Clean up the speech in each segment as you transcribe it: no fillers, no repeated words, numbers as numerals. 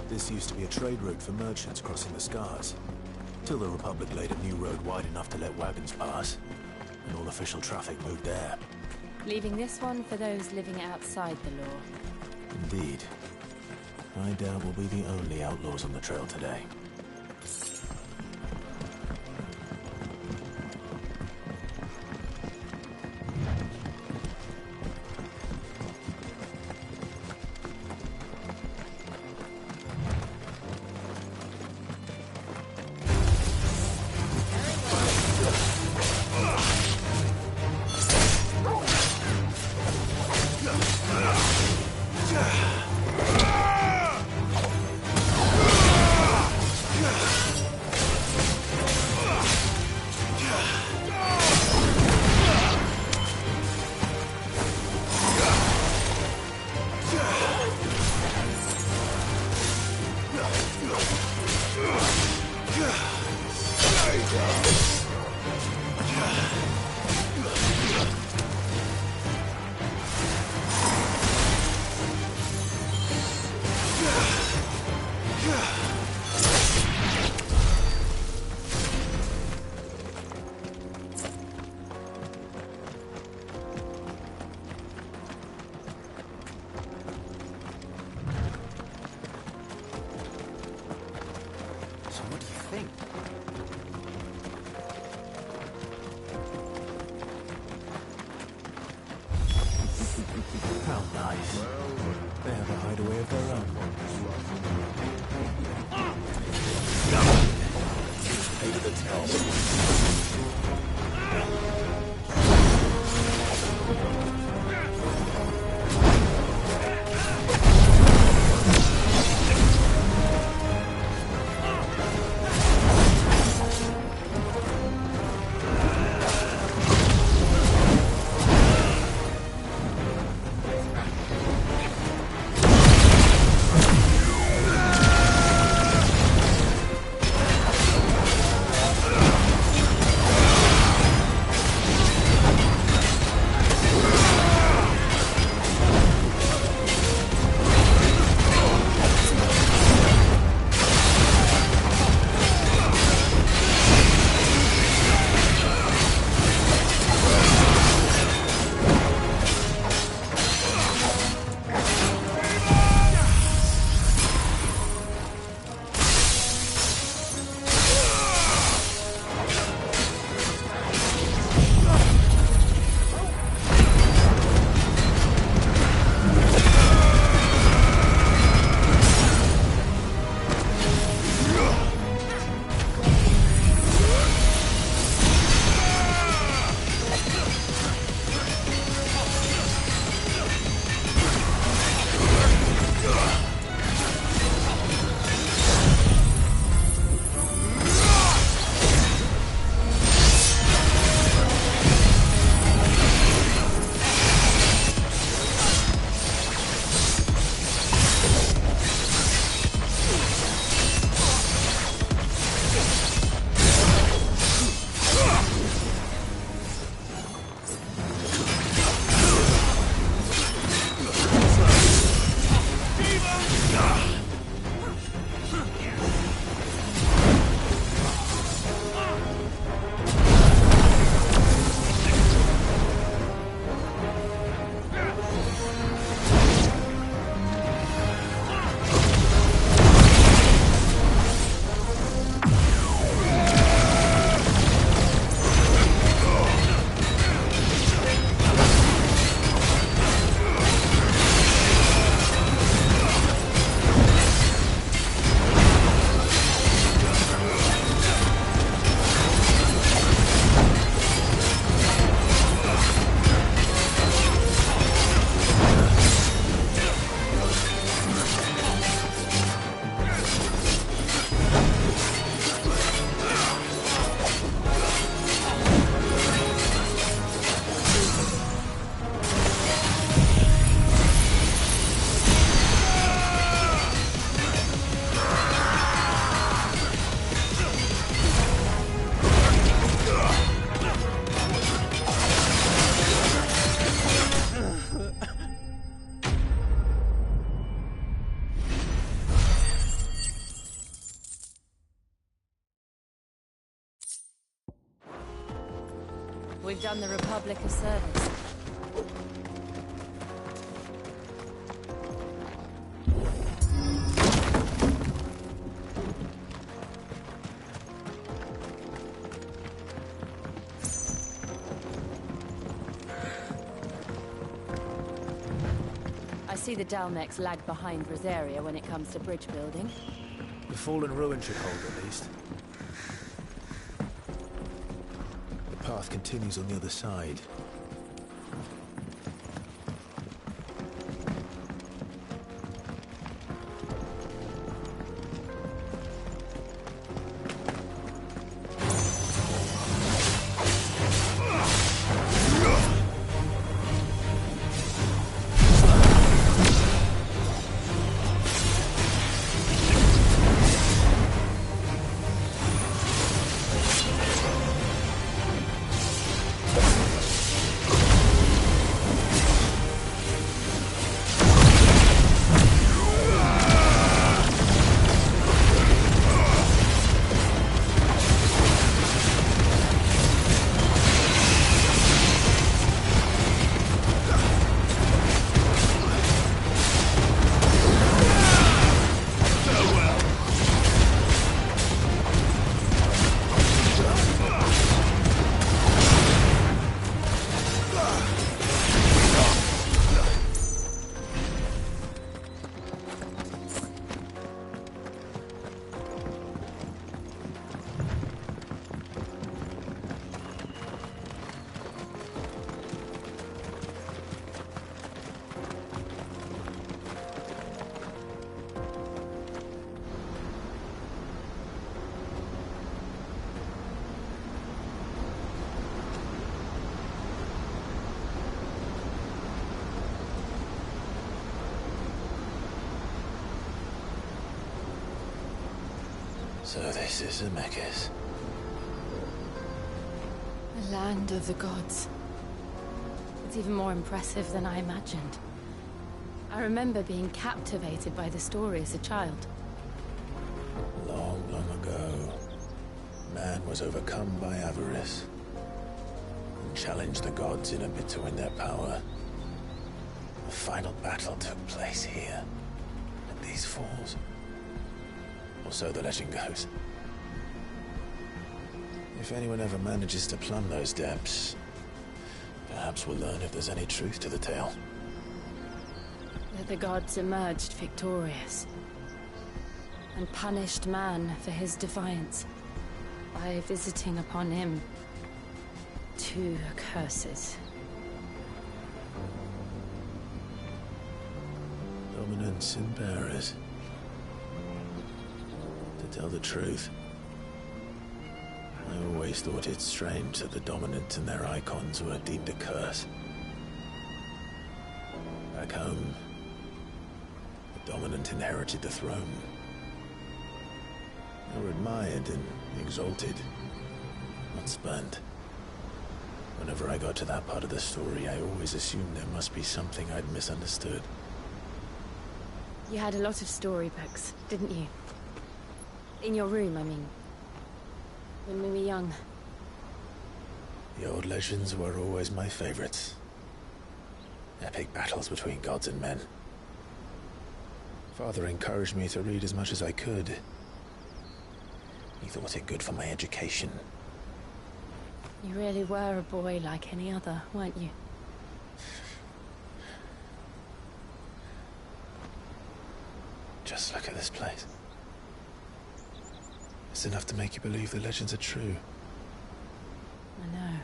This used to be a trade route for merchants crossing the Scars. Till the Republic laid a new road wide enough to let wagons pass, and all official traffic moved there. Leaving this one for those living outside the law. Indeed. I doubt we'll be the only outlaws on the trail today. We've done the Republic a service. I see the Dalmex lag behind Rosaria when it comes to bridge building. The fallen ruin should hold at least. The path continues on the other side. So this is Zemeckis. The land of the gods. It's even more impressive than I imagined. I remember being captivated by the story as a child. Long, long ago, man was overcome by avarice and challenged the gods in a bid to win their power. The final battle took place here, at these falls. Or so the legend goes. If anyone ever manages to plumb those depths, perhaps we'll learn if there's any truth to the tale. That the gods emerged victorious and punished man for his defiance by visiting upon him 2 curses. Dominants and bearers. To tell the truth, I always thought it strange that the dominant and their icons were deemed a curse. Back home, the dominant inherited the throne. They were admired and exalted, not spurned. Whenever I got to that part of the story, I always assumed there must be something I'd misunderstood. You had a lot of storybooks, didn't you? In your room, I mean. When we were young. The old legends were always my favorites. Epic battles between gods and men. Father encouraged me to read as much as I could. He thought it good for my education. You really were a boy like any other, weren't you? Just look at this place. It's enough to make you believe the legends are true. I know.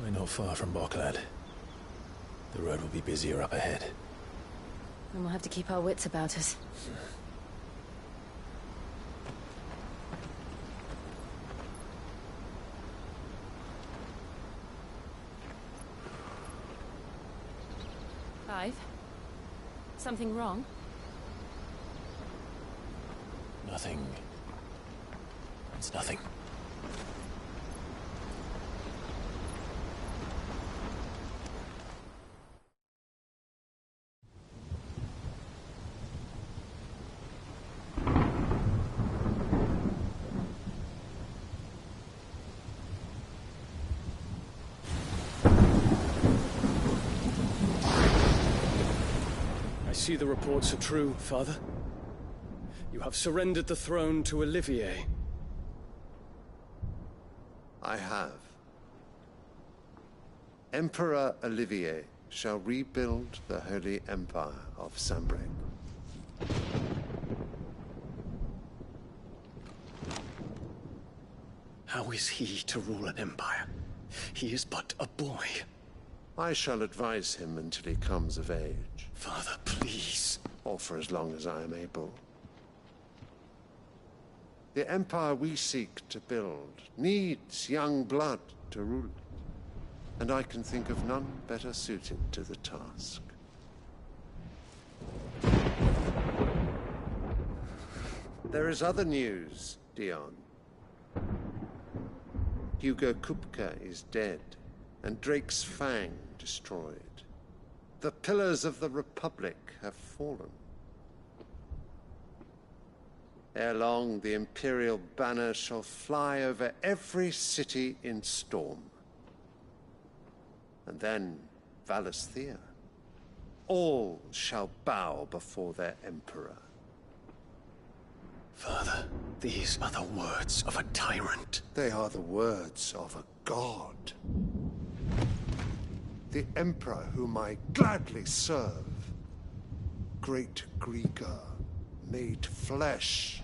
We're not far from Boklad. The road will be busier up ahead. And we'll have to keep our wits about us. Clive? Something wrong? Nothing. It's nothing. see the reports are true, Father? You have surrendered the throne to Olivier. I have. Emperor Olivier shall rebuild the Holy Empire of Sanbreque. How is he to rule an empire? He is but a boy. I shall advise him until he comes of age. Father, please. Or for as long as I am able. The empire we seek to build needs young blood to rule it. And I can think of none better suited to the task. There is other news, Dion. Hugo Kupka is dead, and Drake's Fang destroyed. The pillars of the Republic have fallen. Ere long, the Imperial banner shall fly over every city in Storm. And then Valisthea. All shall bow before their Emperor. Father, these are the words of a tyrant. They are the words of a god. The Emperor whom I gladly serve. Great Greagor, made flesh.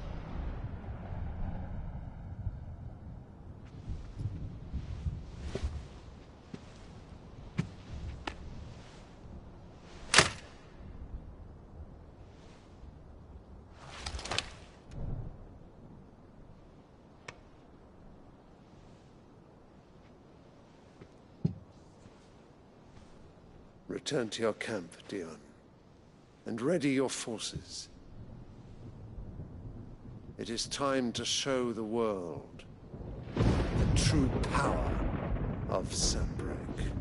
Return to your camp, Dion, and ready your forces. It is time to show the world the true power of Sanbreque.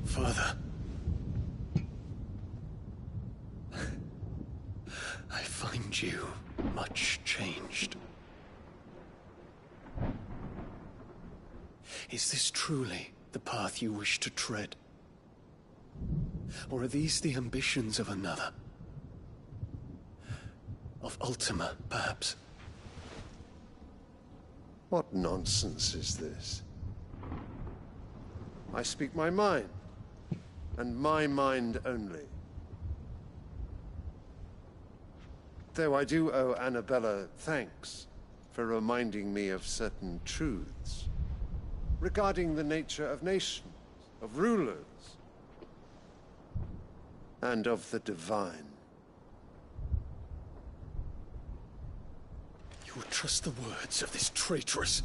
Father. I find you much changed. Is this truly the path you wish to tread? Or are these the ambitions of another? Of Ultima, perhaps? What nonsense is this? I speak my mind, and my mind only. Though I do owe Annabella thanks for reminding me of certain truths regarding the nature of nations, of rulers, and of the divine. You would trust the words of this traitress?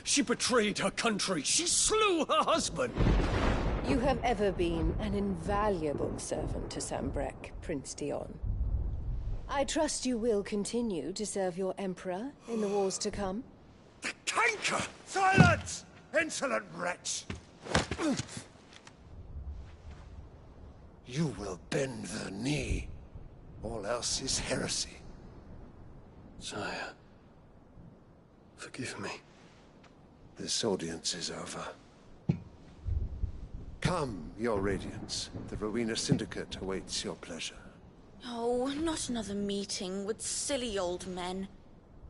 She betrayed her country! She slew her husband! You have ever been an invaluable servant to Sanbreque, Prince Dion. I trust you will continue to serve your Emperor in the wars to come. The canker! Silence! Insolent wretch! You will bend the knee. All else is heresy. Sire, forgive me. This audience is over. Come, your Radiance. The Rowena Syndicate awaits your pleasure. Oh, not another meeting with silly old men.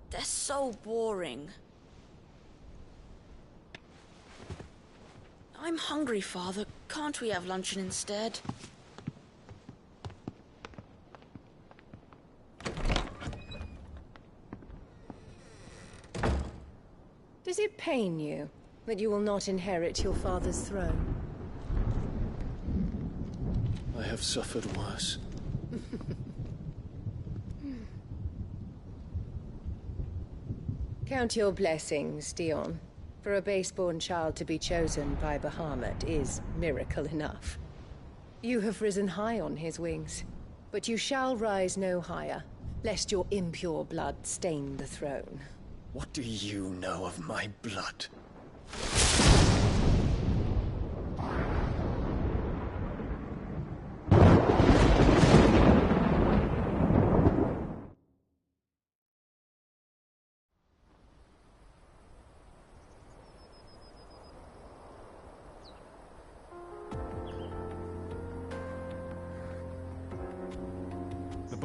They're so boring. I'm hungry, Father. Can't we have luncheon instead? Does it pain you that you will not inherit your father's throne? I have suffered worse. Count your blessings, Dion. For a base-born child to be chosen by Bahamut is miracle enough. You have risen high on his wings, but you shall rise no higher, lest your impure blood stain the throne. What do you know of my blood?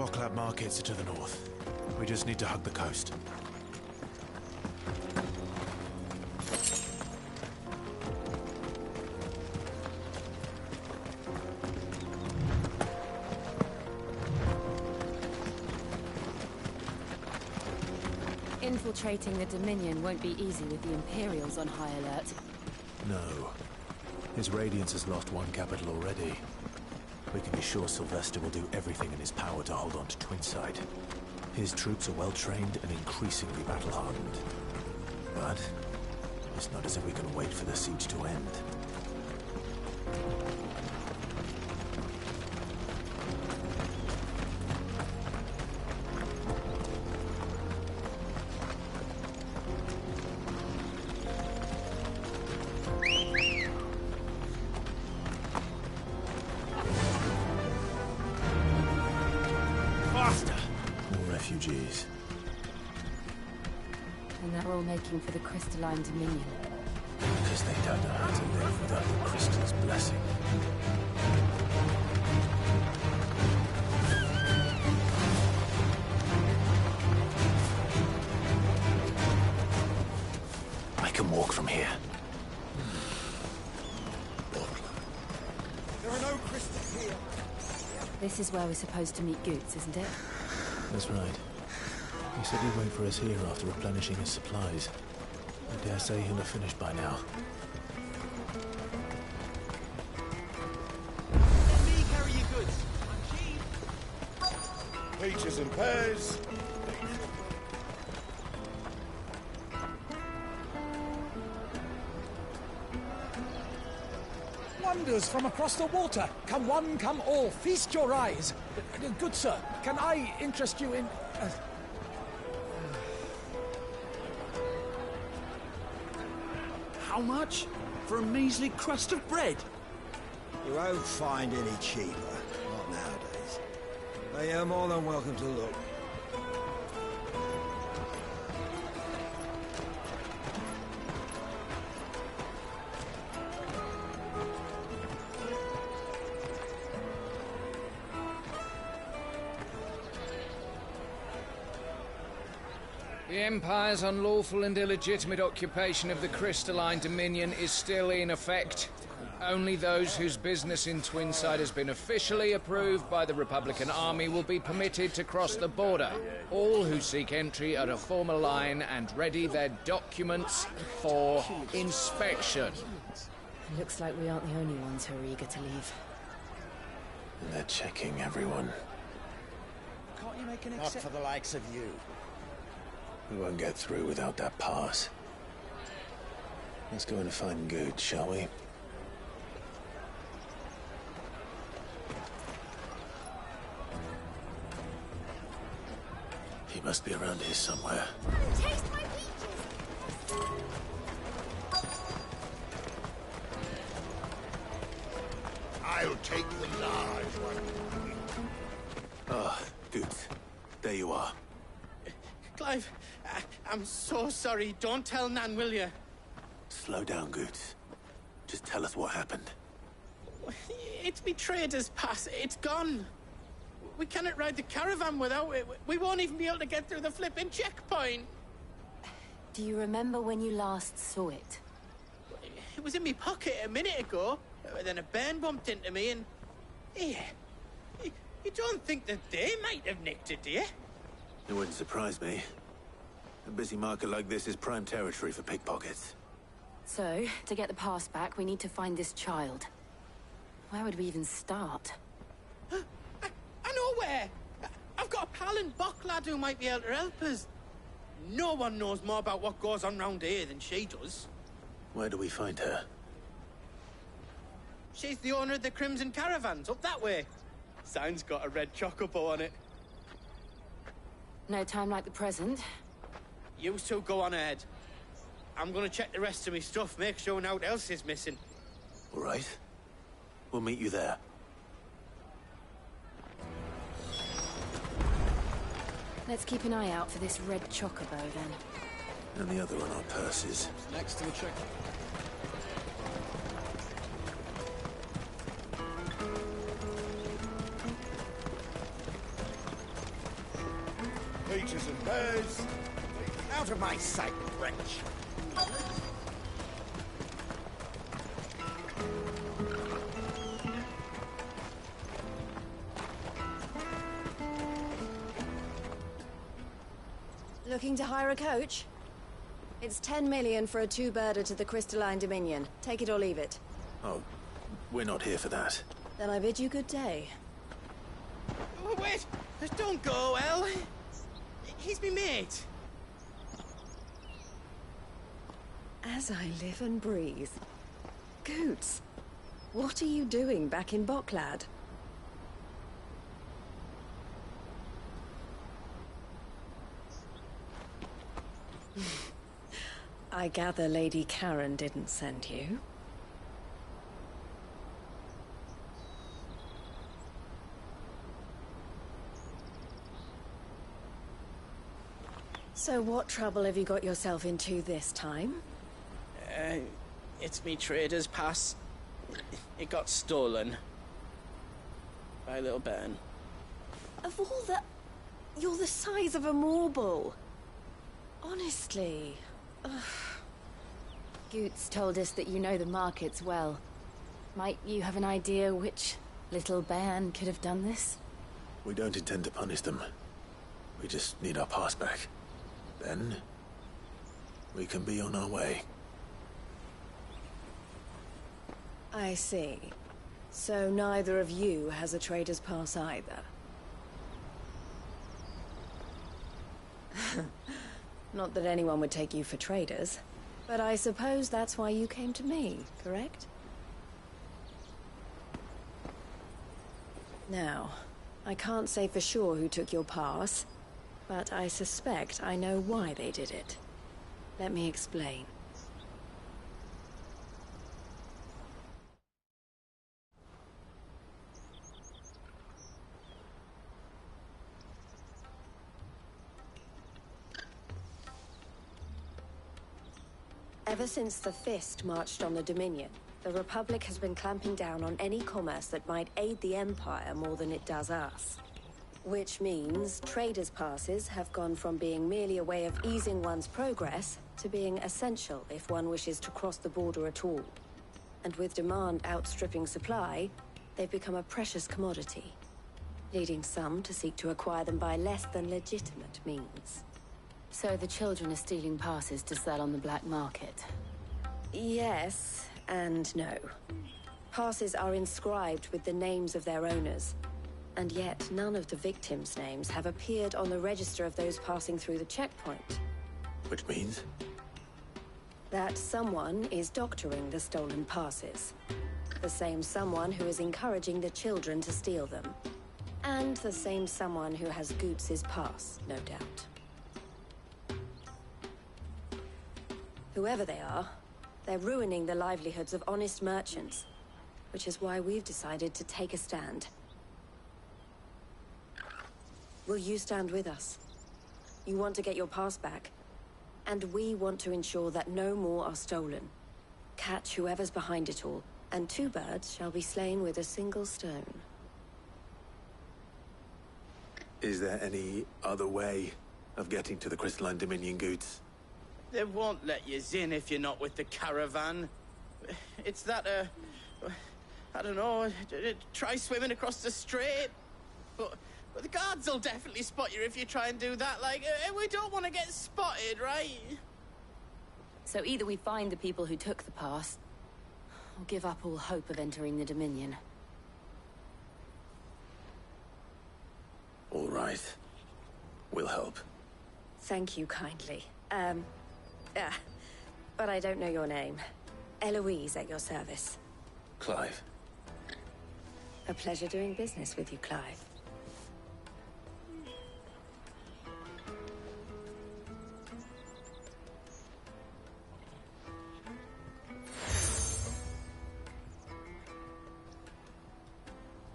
Boklab markets are to the north. We just need to hug the coast. Infiltrating the Dominion won't be easy with the Imperials on high alert. No. His Radiance has lost one capital already. We can be sure Sylvester will do everything in his power to hold on to Twinside. His troops are well-trained and increasingly battle-hardened. But it's not as if we can wait for the siege to end. Refugees. And they're all making for the Crystalline Dominion. Because they don't know how to live without the Crystal's blessing. I can walk from here. There are no crystals here. This is where we're supposed to meet Goots, isn't it? That's right. He said he'd wait for us here after replenishing his supplies. I dare say he'll have finished by now. Let me carry your goods. I'm cheap. Peaches and pears. Wonders from across the water. Come one, come all. Feast your eyes. Good sir, can I interest you in... How much? For a measly crust of bread? You won't find any cheaper. Not nowadays. But you're more than welcome to look. The Empire's unlawful and illegitimate occupation of the Crystalline Dominion is still in effect. Only those whose business in Twinside has been officially approved by the Republican Army will be permitted to cross the border. All who seek entry are to form a line and ready their documents for inspection. Looks like we aren't the only ones who are eager to leave. And they're checking everyone. Can't you make an Not for the likes of you. We won't get through without that pass. Let's go and find Good, shall we? He must be around here somewhere. Taste my peaches! I'll take the large one. Ah, Good. There you are. Clive, I'm so sorry. Don't tell Nan, will you? Slow down, Good. Just tell us what happened. It's me trader's pass. It's gone. We cannot ride the caravan without it. We won't even be able to get through the flipping checkpoint. Do you remember when you last saw it? It was in my pocket a minute ago. Then a bairn bumped into me and... Yeah. You don't think that they might have nicked it, do you? It wouldn't surprise me. A busy market like this is prime territory for pickpockets. So, to get the pass back, we need to find this child. Where would we even start? I know where! I've got a pal in Boklad who might be able to help us. No one knows more about what goes on round here than she does. Where do we find her? She's the owner of the Crimson Caravans, up that way. Sign's got a red chocobo on it. No time like the present. You two go on ahead. I'm gonna check the rest of my stuff, make sure naught else is missing. All right. We'll meet you there. Let's keep an eye out for this red chocobo, then. And the other on our purses. Next to the check. Booze! Out of my sight, wretch! Looking to hire a coach? It's 10 million for a two-birder to the Crystalline Dominion. Take it or leave it. Oh, we're not here for that. Then I bid you good day. Oh, wait! Don't go, El. He's me mate. As I live and breathe. Goots, what are you doing back in Boklad? I gather Lady Karen didn't send you. So what trouble have you got yourself into this time? It's me trader's pass. It got stolen. By little Ben. Of all the... You're the size of a marble. Honestly. Ugh. Goots told us that you know the markets well. Might you have an idea which little bairn could have done this? We don't intend to punish them. We just need our pass back. Then, we can be on our way. I see. So neither of you has a trader's pass either. Not that anyone would take you for traders, but I suppose that's why you came to me, correct? Now, I can't say for sure who took your pass, but I suspect I know why they did it. Let me explain. Ever since the Fist marched on the Dominion, the Republic has been clamping down on any commerce that might aid the Empire more than it does us. Which means traders' passes have gone from being merely a way of easing one's progress to being essential if one wishes to cross the border at all. And with demand outstripping supply, they've become a precious commodity, leading some to seek to acquire them by less than legitimate means. So the children are stealing passes to sell on the black market? Yes, and no. Passes are inscribed with the names of their owners, and yet none of the victims' names have appeared on the register of those passing through the checkpoint. Which means? That someone is doctoring the stolen passes. The same someone who is encouraging the children to steal them. And the same someone who has Goots' pass, no doubt. Whoever they are, they're ruining the livelihoods of honest merchants, which is why we've decided to take a stand. Will you stand with us? You want to get your pass back, and we want to ensure that no more are stolen. Catch whoever's behind it all, and two birds shall be slain with a single stone. Is there any other way of getting to the Crystalline Dominion, Goots? They won't let you in if you're not with the caravan. It's that, I don't know, try swimming across the strait. But the guards will definitely spot you if you try and do that. Like, we don't want to get spotted, right? So either we find the people who took the pass, or give up all hope of entering the Dominion. All right. We'll help. Thank you kindly. But I don't know your name. Eloise at your service. Clive. A pleasure doing business with you, Clive.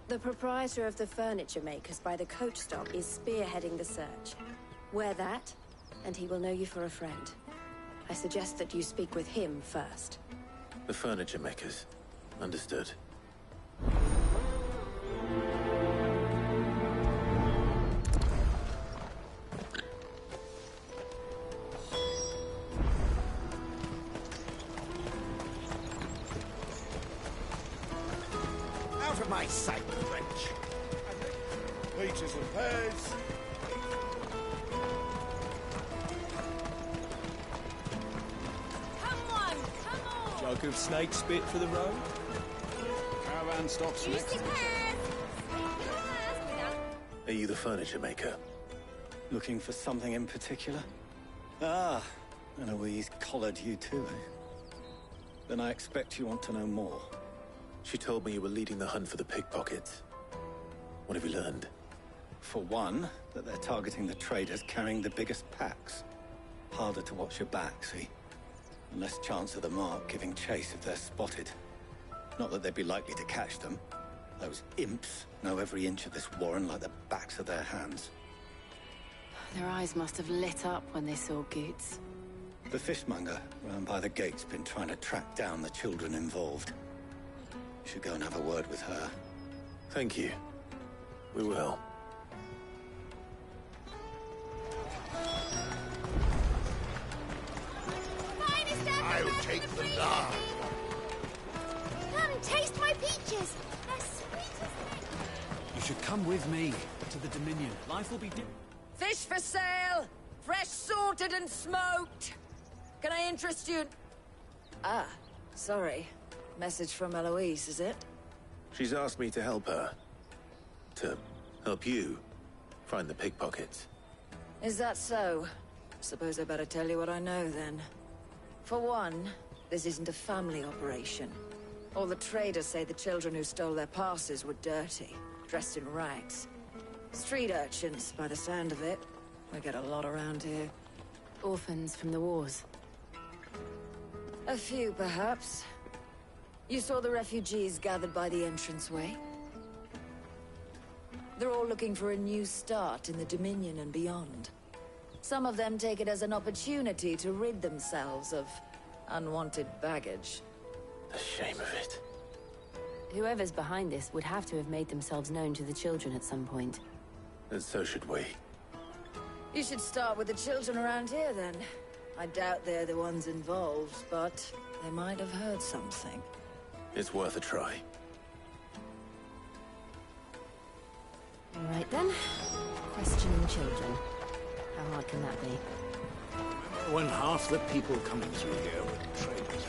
The proprietor of the furniture makers by the coach stop is spearheading the search. Wear that, and he will know you for a friend. I suggest that you speak with him first. The furniture makers. Understood. For my sake, French. Peaches and pears. Come on, come on! Jug of snake spit for the road? Caravan stops next. Are you the furniture maker? Looking for something in particular? Ah, Eloise collared you too, eh? Then I expect you want to know more. She told me you were leading the hunt for the pickpockets. What have you learned? For one, that they're targeting the traders carrying the biggest packs. Harder to watch your back, see? And less chance of the mark giving chase if they're spotted. Not that they'd be likely to catch them. Those imps know every inch of this warren like the backs of their hands. Their eyes must have lit up when they saw Goots. The fishmonger round by the gate's been trying to track down the children involved. You should go and have a word with her. Thank you. We will. I'll take the lard. Come and taste my peaches. They're sweet as things. You should come with me to the Dominion. Life will be different. Fish for sale! Fresh sorted and smoked! Can I interest you? Ah, sorry. Message from Eloise, is it? She's asked me to help her. To help you find the pickpockets. Is that so? Suppose I better tell you what I know, then. For one, this isn't a family operation. All the traders say the children who stole their passes were dirty, dressed in rags. Street urchins, by the sound of it. We get a lot around here. Orphans from the wars. A few, perhaps. You saw the refugees gathered by the entranceway? They're all looking for a new start in the Dominion and beyond. Some of them take it as an opportunity to rid themselves of unwanted baggage. The shame of it. Whoever's behind this would have to have made themselves known to the children at some point. And so should we. You should start with the children around here, then. I doubt they're the ones involved, but they might have heard something. It's worth a try. All right, then. Questioning children. How hard can that be? When half the people coming through here were traders.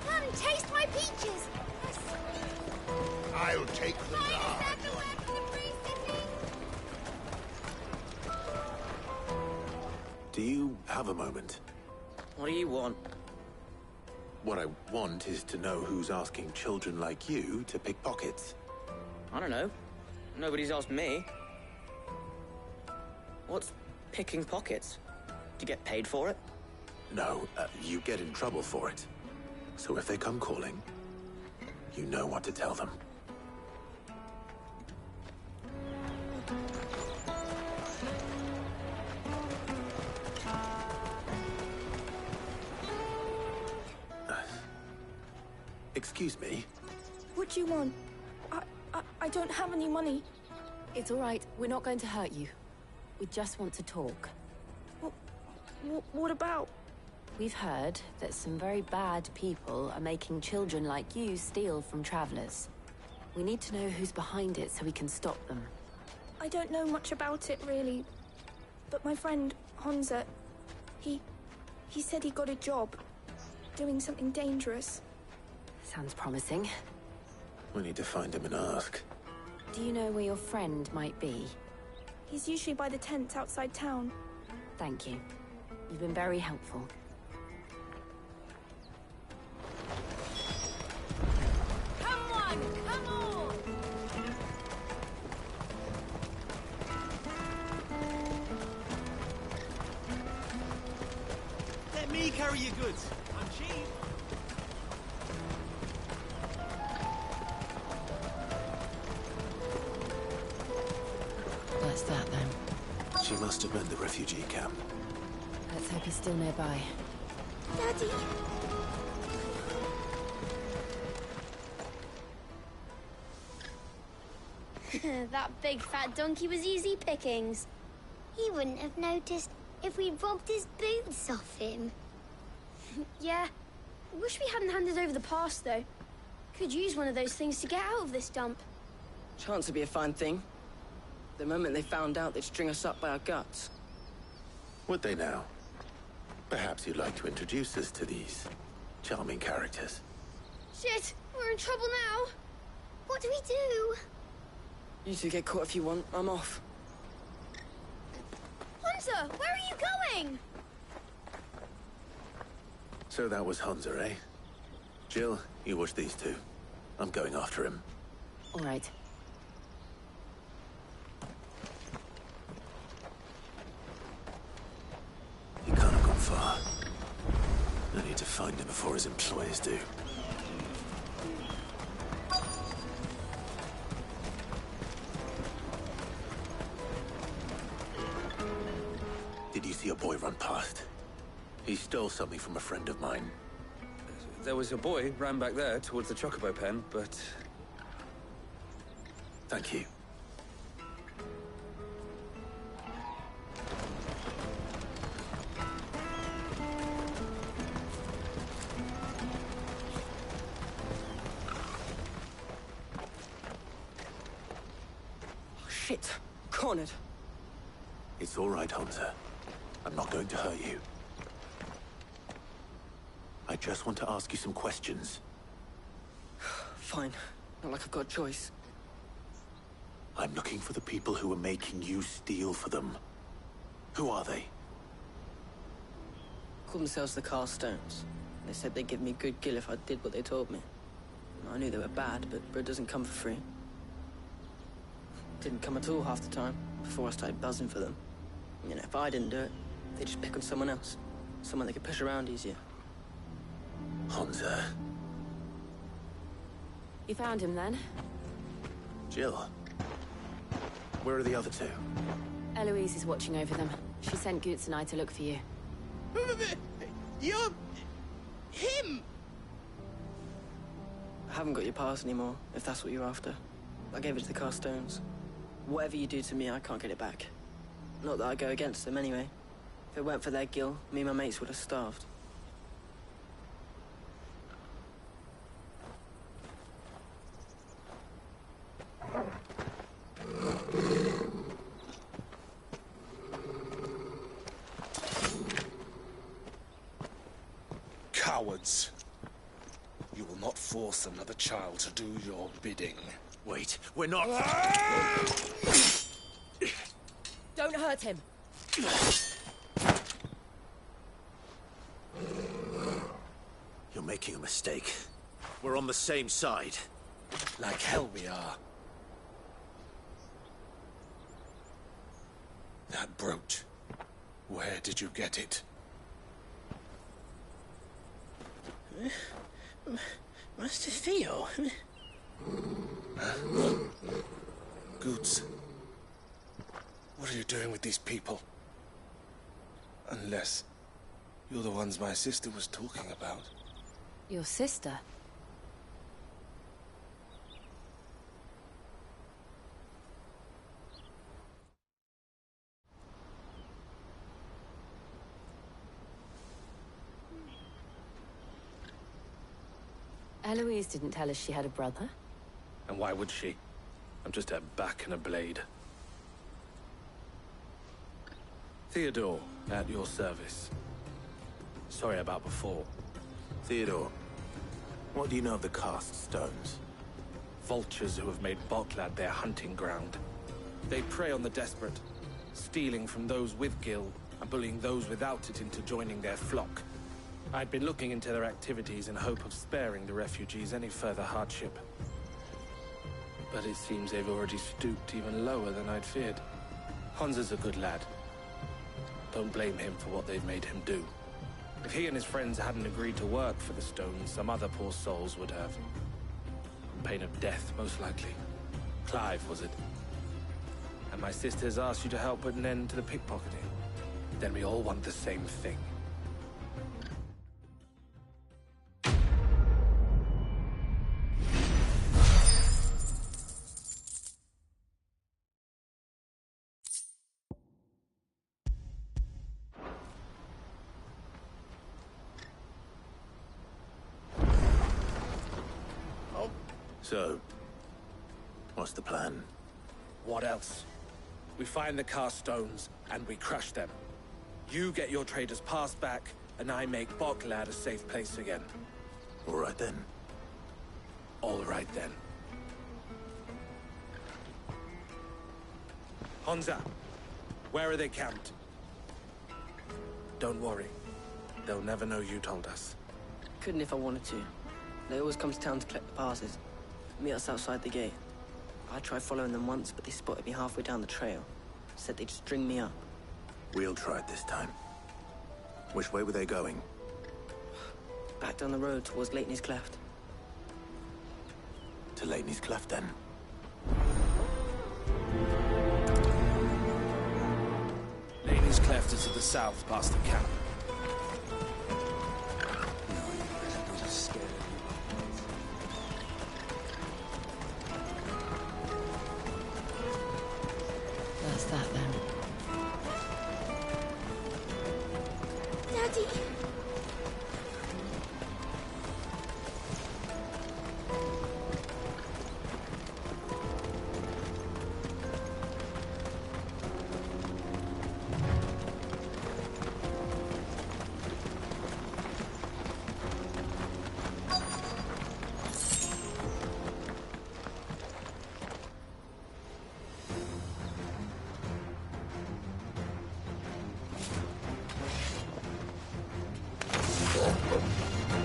Come and taste my peaches. They're sweet. I'll take the lard. Do you have a moment? What do you want? What I want is to know who's asking children like you to pick pockets. I don't know. Nobody's asked me. What's picking pockets? Do you get paid for it? No, you get in trouble for it. So if they come calling, you know what to tell them. Excuse me? What do you want? I don't have any money. It's all right. We're not going to hurt you. We just want to talk. What about? We've heard that some very bad people are making children like you steal from travelers. We need to know who's behind it so we can stop them. I don't know much about it, really. But my friend, Honza, he said he got a job. Doing something dangerous. Sounds promising. We need to find him and ask. Do you know where your friend might be? He's usually by the tents outside town. Thank you. You've been very helpful. Come on! Come on! Let me carry your goods. I'm cheap. That's that, then. She must have meant the refugee camp. Let's hope he's still nearby. Daddy! That big fat donkey was easy pickings. He wouldn't have noticed if we'd robbed his boots off him. Yeah. Wish we hadn't handed over the pass, though. could use one of those things to get out of this dump. Chance would be a fine thing. The moment they found out, they'd string us up by our guts. Would they now? Perhaps you'd like to introduce us to these charming characters. Shit, we're in trouble now. What do we do? You two get caught if you want. I'm off. Hunter, where are you going? So that was Hunter, eh? Jill, you watch these two. I'm going after him. All right. He can't have gone far. I need to find him before his employers do. Did you see a boy run past? He stole something from a friend of mine. There was a boy ran back there towards the Chocobo pen, but... Thank you. Oh, shit. Cornered. It's all right, Hunter. I'm not going to hurt you. I just want to ask you some questions. Fine. Not like I've got a choice. I'm looking for the people who are making you steal for them. Who are they? Call themselves the Carstones. They said they'd give me good gill if I did what they told me. I knew they were bad, but bread doesn't come for free. Didn't come at all half the time, before I started buzzing for them. You know, if I didn't do it, they'd just pick on someone else. Someone they could push around easier. Hunter. You found him then? Jill. Where are the other two? Eloise is watching over them. She sent Goots and I to look for you. You're... him! I haven't got your pass anymore, if that's what you're after. I gave it to the Carstones. Whatever you do to me, I can't get it back. Not that I go against them anyway. If it weren't for their gill, me and my mates would have starved. Cowards. You will not force another child to do your bidding. Wait, we're not... Don't hurt him. You're making a mistake. We're on the same side. Like hell we are. That brooch. Where did you get it? Master Theo? Goots. What are you doing with these people? Unless you're the ones my sister was talking about. Your sister? Eloise didn't tell us she had a brother. And why would she? I'm just her back and a blade. Theodore, at your service. Sorry about before. Theodore, what do you know of the Cast Stones? Vultures who have made Botlad their hunting ground. They prey on the desperate, stealing from those with gill and bullying those without it into joining their flock. I'd been looking into their activities in hope of sparing the refugees any further hardship. But it seems they've already stooped even lower than I'd feared. Hansa's a good lad. Don't blame him for what they've made him do. If he and his friends hadn't agreed to work for the Stones, some other poor souls would have. On pain of death, most likely. Clive, was it? And my sisters asked you to help put an end to the pickpocketing. Then we all want the same thing. So, what's the plan? What else? We find the cast stones, and we crush them. You get your trader's pass back, and I make Boklad a safe place again. All right then. All right then. Honza, where are they camped? Don't worry. They'll never know you told us. Couldn't if I wanted to. They always come to town to collect the passes. Meet us outside the gate. I tried following them once, but they spotted me halfway down the trail. Said they'd string me up. We'll try it this time. Which way were they going? Back down the road towards Leitney's Cleft. To Leitney's Cleft, then. Leitney's Cleft is to the south, past the camp. That's that then. Daddy!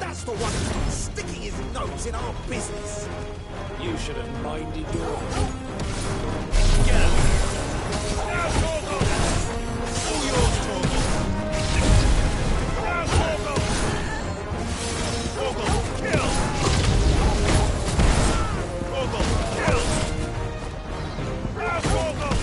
That's the one who's been sticking his nose in our business. You should have minded your... Get up! Now, Torgal! All yours, Torgal! Now, Torgal! Torgal, kill! Torgal, kill! Now, Torgal!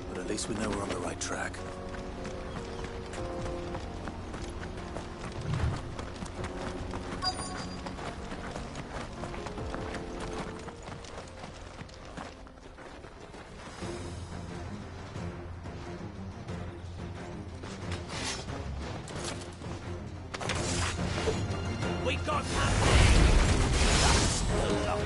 But at least we know we're on the right track. We got nothing! That's the lot.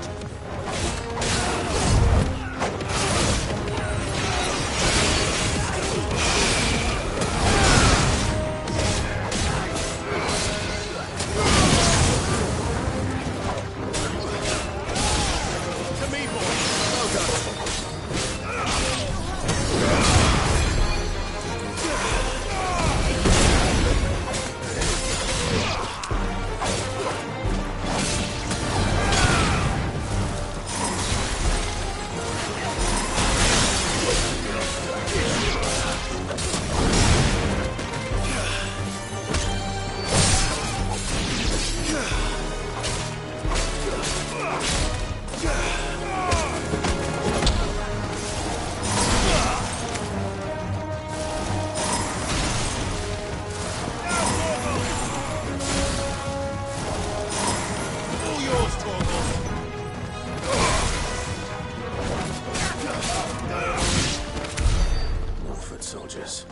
Soldiers.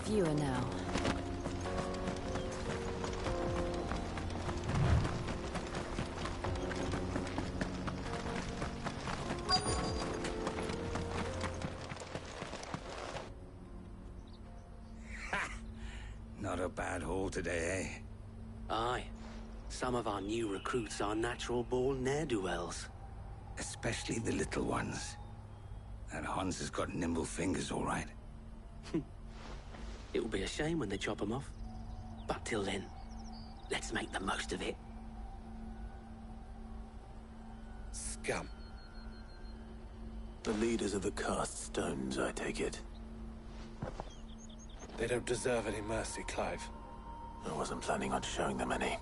Fewer now. Not a bad haul today, eh? Aye. Some of our new recruits are natural-born ne'er-do-wells. Especially the little ones. That Hans has got nimble fingers, all right. It will be a shame when they chop them off. But till then, let's make the most of it. Scum. The leaders of the cast stones, I take it. They don't deserve any mercy, Clive. I wasn't planning on showing them any.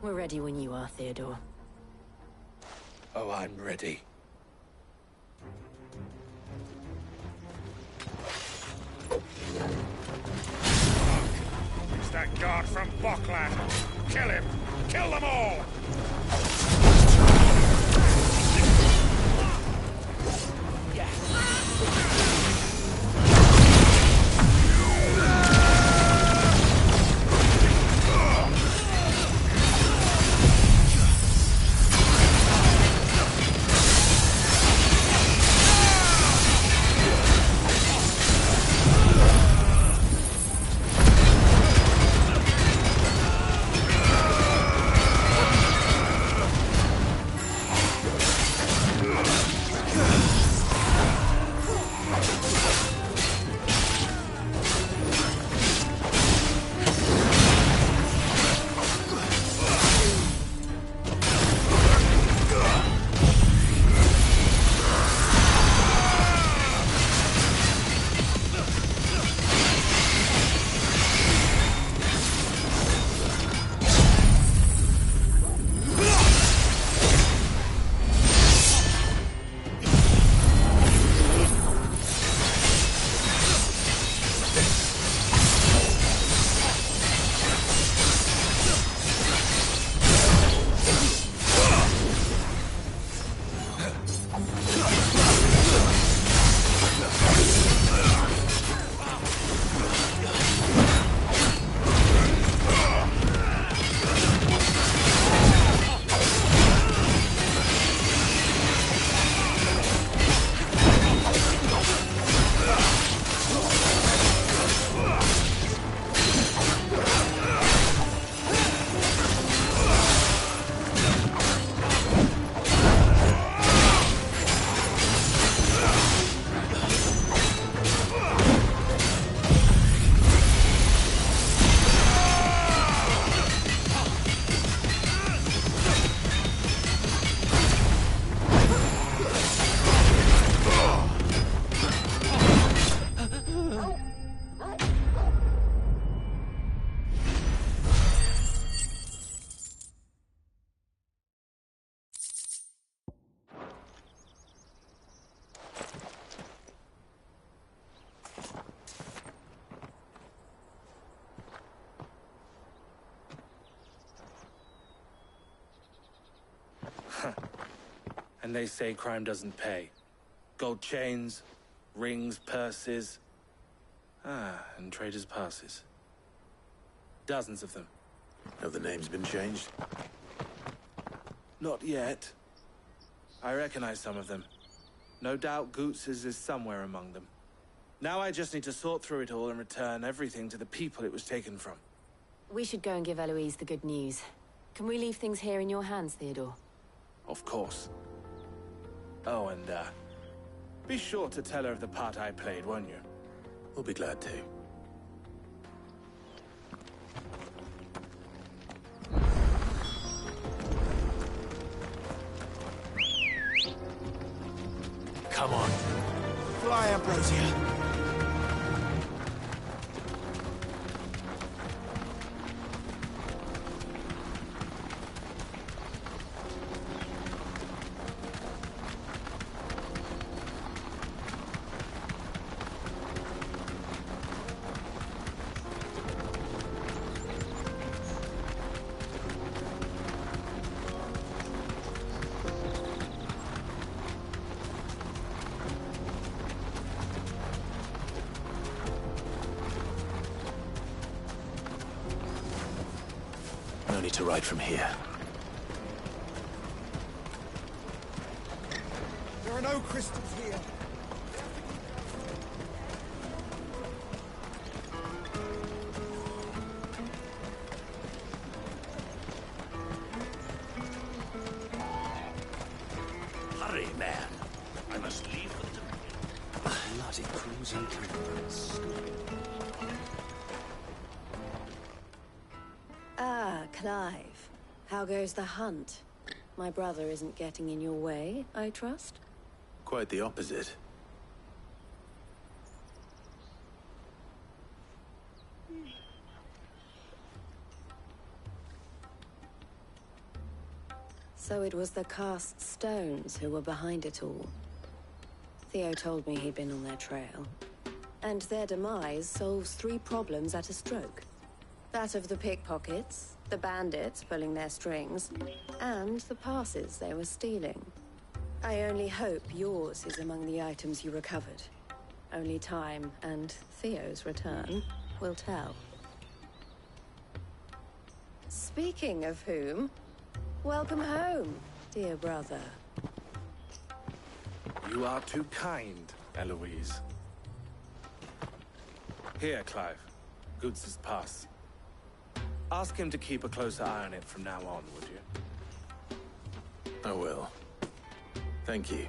We're ready when you are, Theodore. Oh, I'm ready. It's that guard from Bokland. Kill him! Kill them all! And they say crime doesn't pay. Gold chains, rings, purses. And traders' passes. Dozens of them. Have the names been changed? Not yet. I recognize some of them. No doubt Goots's is somewhere among them. Now I just need to sort through it all and return everything to the people it was taken from. We should go and give Eloise the good news. Can we leave things here in your hands, Theodore? Of course. Oh, and, be sure to tell her of the part I played, won't you? We'll be glad to. Come on. Fly, Ambrosia. No need to ride from here. There are no crystals here. Hurry, man. I must leave for the bloody crimson clouds. Ah, Clive. How goes the hunt? My brother isn't getting in your way, I trust? Quite the opposite. So it was the Cast Stones who were behind it all. Theo told me he'd been on their trail. And their demise solves 3 problems at a stroke. That of the pickpockets, the bandits pulling their strings, and the passes they were stealing. I only hope yours is among the items you recovered. Only time and Theo's return will tell. Speaking of whom, welcome home, dear brother. You are too kind, Eloise. Here, Clive. Goods' pass. Ask him to keep a closer eye on it from now on, would you? I will. Thank you.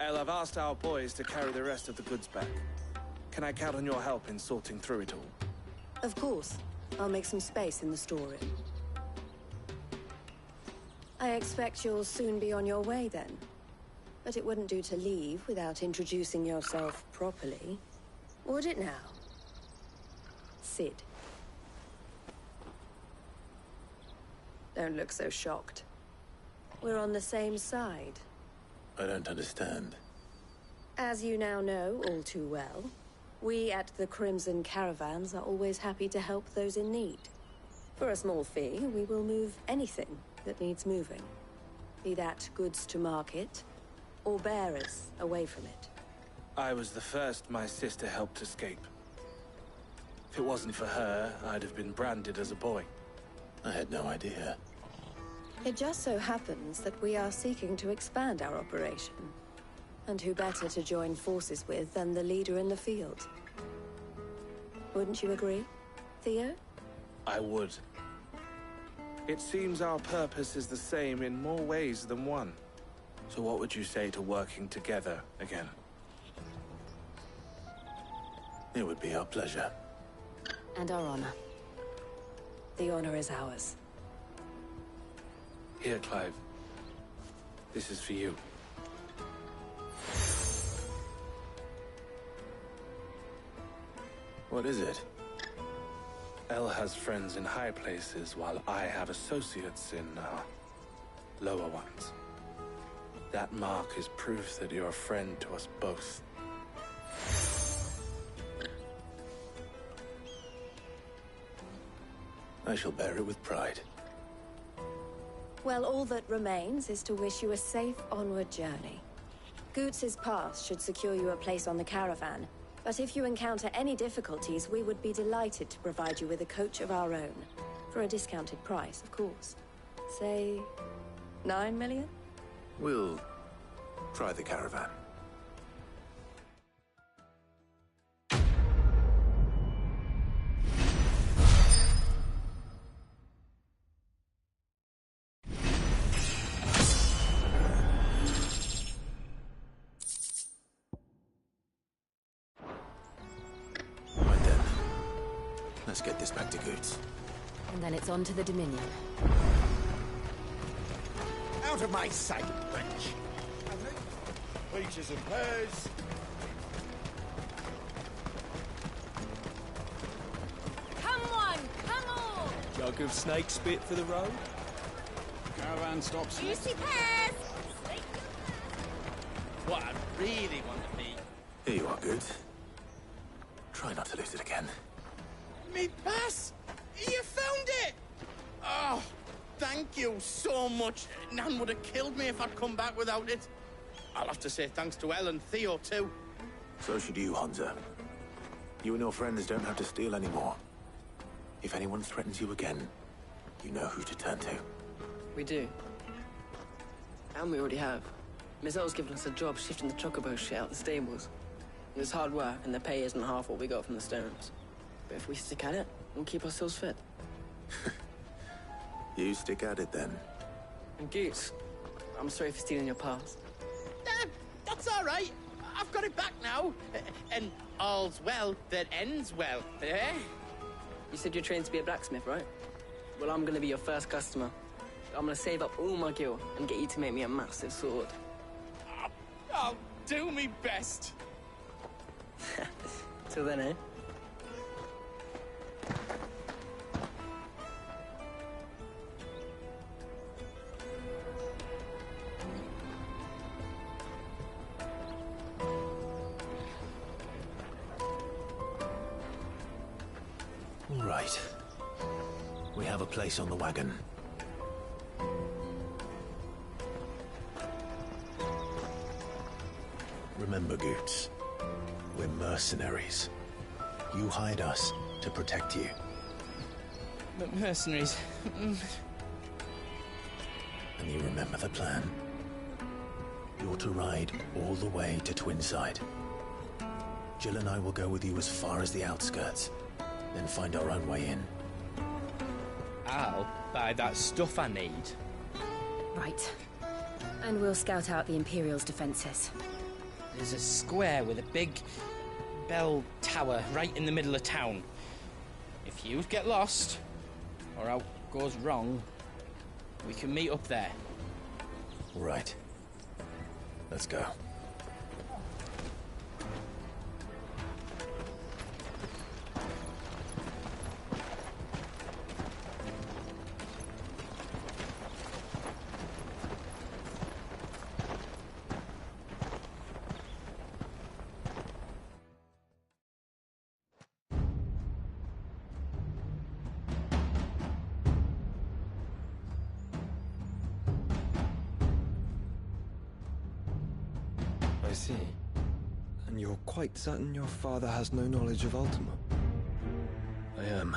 El, I've asked our boys to carry the rest of the goods back. Can I count on your help in sorting through it all? Of course. I'll make some space in the storeroom. I expect you'll soon be on your way then. But it wouldn't do to leave without introducing yourself properly. Would it now? Cid. Don't look so shocked. We're on the same side. I don't understand. As you now know all too well, we at the Crimson Caravans are always happy to help those in need. For a small fee, we will move anything that needs moving. Be that goods to market, or bearers away from it. I was the first my sister helped escape. If it wasn't for her, I'd have been branded as a boy. I had no idea. It just so happens that we are seeking to expand our operation. And who better to join forces with than the leader in the field? Wouldn't you agree, Theo? I would. It seems our purpose is the same in more ways than one. So what would you say to working together again? It would be our pleasure. And our honor. The honor is ours. Here, Clive. This is for you. What is it? El has friends in high places, while I have associates in, lower ones. That mark is proof that you're a friend to us both. I shall bear it with pride. Well, all that remains is to wish you a safe onward journey. Goots' pass should secure you a place on the caravan, but if you encounter any difficulties, we would be delighted to provide you with a coach of our own. For a discounted price, of course. Say, 9 million? We'll try the caravan. Right then. Let's get this back to Goots. And then it's on to the Dominion. Out of my sight, wench! Peaches and pears. Come on! Come on! Jug of snake spit for the road? Caravan stops. Juicy pears! What I really want to be. Here you are, Goots. Try not to lose it again. Me pass! You found it! Oh, thank you so much. Nan would have killed me if I'd come back without it. I'll have to say thanks to El and Theo, too. So should you, Hansa. You and your friends don't have to steal anymore. If anyone threatens you again, you know who to turn to. We do. And we already have. Miss L's given us a job shifting the chocobo shit out the stables. It's hard work, and the pay isn't half what we got from the Stones. But if we stick at it, we'll keep ourselves fit. You stick at it, then. And Goots, I'm sorry for stealing your pass. That's all right. I've got it back now. And all's well that ends well, eh? You said you're trained to be a blacksmith, right? Well, I'm gonna be your first customer. I'm gonna save up all my gil and get you to make me a massive sword. I'll do me best. Till then, eh? All right. We have a place on the wagon. Remember, Goots, we're mercenaries. You hired us to protect you. But mercenaries... And you remember the plan? You're to ride all the way to Twinside. Jill and I will go with you as far as the outskirts, then find our own way in. I'll buy that stuff I need. Right. And we'll scout out the Imperial's defenses. There's a square with a big bell tower right in the middle of town. If you get lost, or out goes wrong, we can meet up there. Right. Let's go. I see. And you're quite certain your father has no knowledge of Ultima? I am.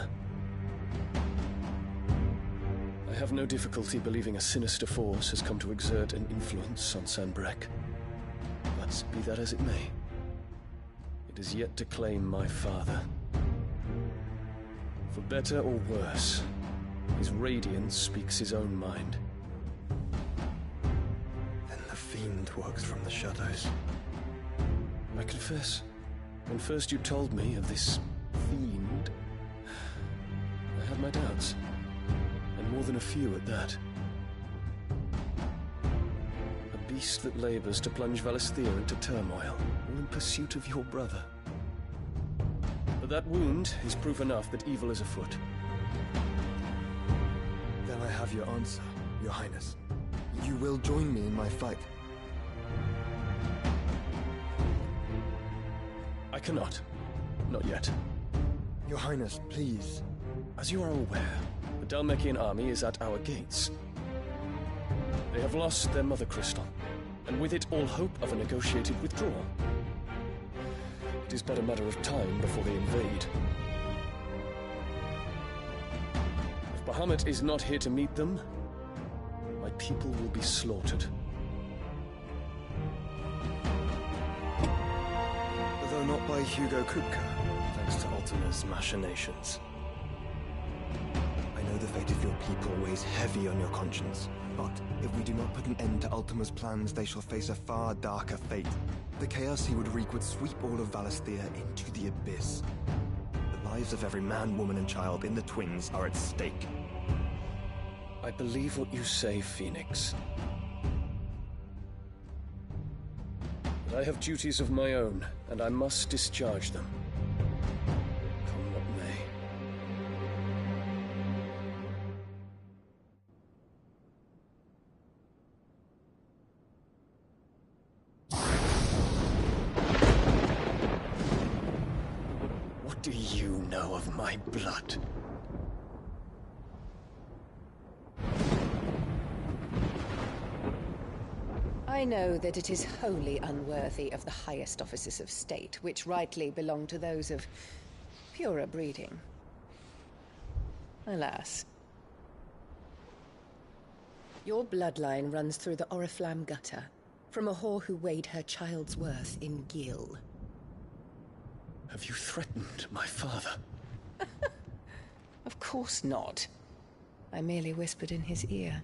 I have no difficulty believing a sinister force has come to exert an influence on Sanbreque. But be that as it may, it is yet to claim my father. For better or worse, his radiance speaks his own mind. Then the Fiend works from the shadows. I confess, when first you told me of this fiend, I had my doubts, and more than a few at that. A beast that labors to plunge Valisthea into turmoil, all in pursuit of your brother. But that wound is proof enough that evil is afoot. Then I have your answer, Your Highness. You will join me in my fight. I cannot. Not yet. Your Highness, please. As you are aware, the Dhalmekian army is at our gates. They have lost their mother crystal, and with it all hope of a negotiated withdrawal. It is but a matter of time before they invade. If Bahamut is not here to meet them, my people will be slaughtered. Though not by Hugo Kupka, thanks to Ultima's machinations. I know the fate of your people weighs heavy on your conscience, but if we do not put an end to Ultima's plans, they shall face a far darker fate. The chaos he would wreak would sweep all of Valisthea into the abyss. The lives of every man, woman, and child in the Twins are at stake. I believe what you say, Phoenix. But I have duties of my own, and I must discharge them. Come what may. What do you know of my blood? I know that it is wholly unworthy of the highest offices of state, which rightly belong to those of purer breeding. Alas. Your bloodline runs through the Oriflamme gutter, from a whore who weighed her child's worth in Gil. Have you threatened my father? Of course not. I merely whispered in his ear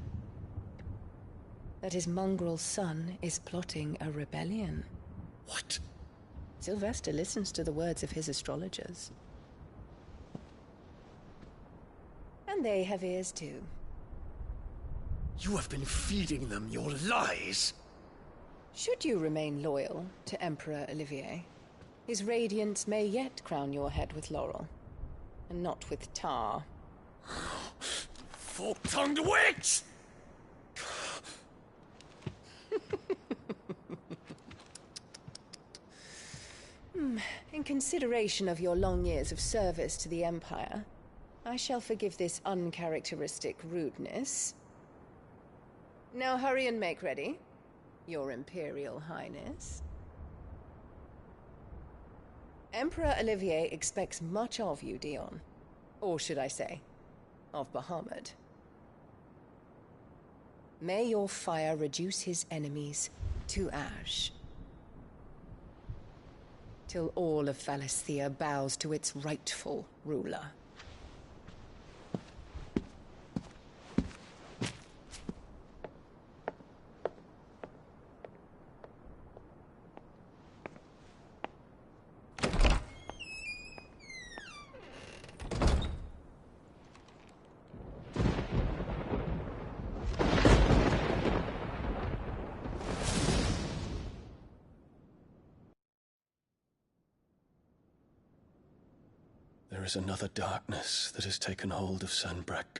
that his mongrel son is plotting a rebellion. What? Sylvester listens to the words of his astrologers. And they have ears too. You have been feeding them your lies! Should you remain loyal to Emperor Olivier, his radiance may yet crown your head with laurel, and not with tar. Fork-tongued witch! In consideration of your long years of service to the Empire, I shall forgive this uncharacteristic rudeness. Now hurry and make ready, Your Imperial Highness. Emperor Olivier expects much of you, Dion. Or should I say, of Bahamut. May your fire reduce his enemies to ash, till all of Valisthea bows to its rightful ruler. There is another darkness that has taken hold of Sanbreque.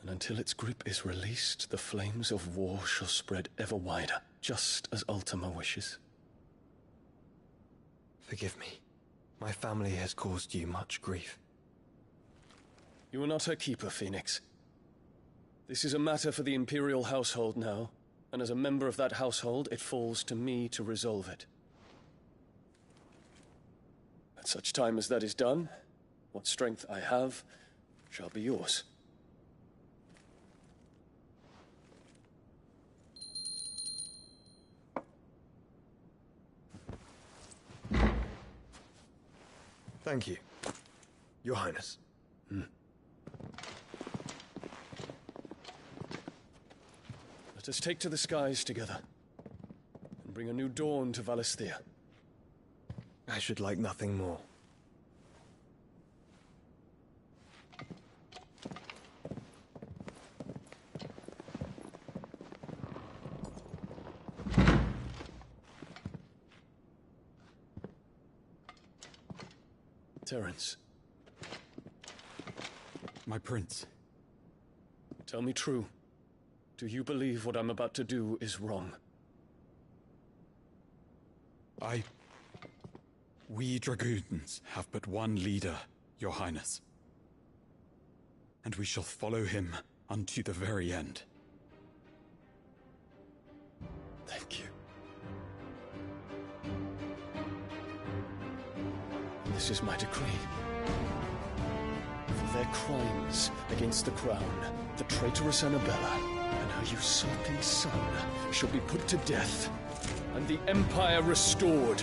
And until its grip is released, the flames of war shall spread ever wider, just as Ultima wishes. Forgive me. My family has caused you much grief. You are not her keeper, Phoenix. This is a matter for the Imperial household now, and as a member of that household, it falls to me to resolve it. At such time as that is done, what strength I have shall be yours. Thank you, Your Highness. Let us take to the skies together, and bring a new dawn to Valisthea. I should like nothing more. Terence. My prince. Tell me true. Do you believe what I'm about to do is wrong? We dragoons have but one leader, Your Highness. And we shall follow him unto the very end. Thank you. This is my decree. For their crimes against the crown, the traitorous Annabella and her usurping son shall be put to death, and the Empire restored.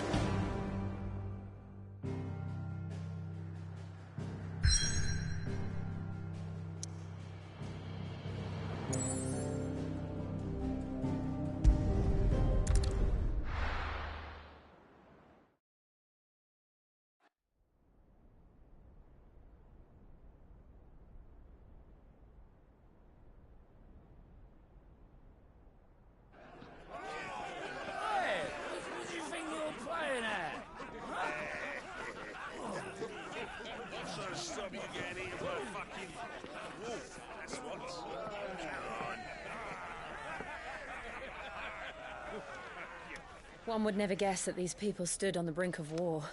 One would never guess that these people stood on the brink of war.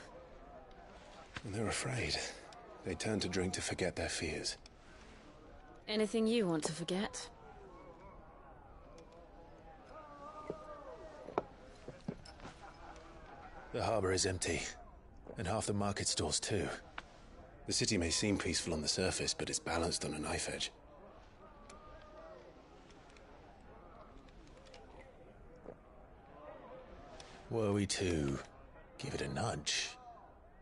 And they're afraid. They turn to drink to forget their fears. Anything you want to forget? The harbor is empty, and half the market stalls too. The city may seem peaceful on the surface, but it's balanced on a knife edge. Were we to give it a nudge,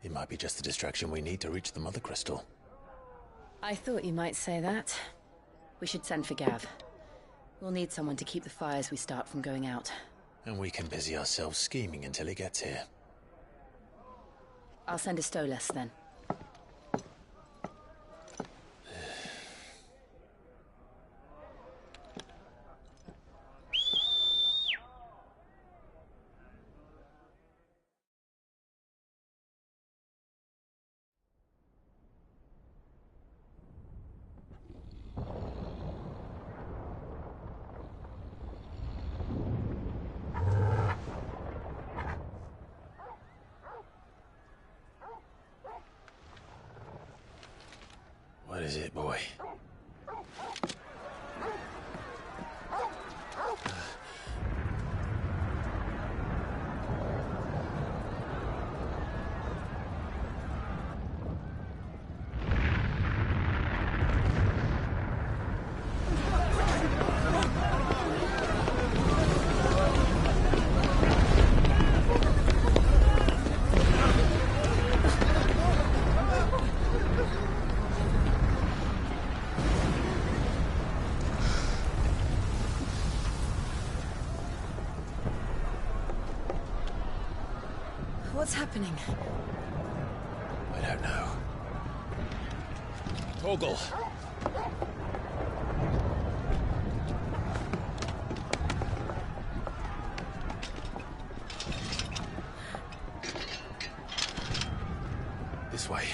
it might be just the distraction we need to reach the Mother Crystal. I thought you might say that. We should send for Gav. We'll need someone to keep the fires we start from going out. And we can busy ourselves scheming until he gets here. I'll send a Stolas then. is it, boy? What's happening? I don't know. Torgal! This way.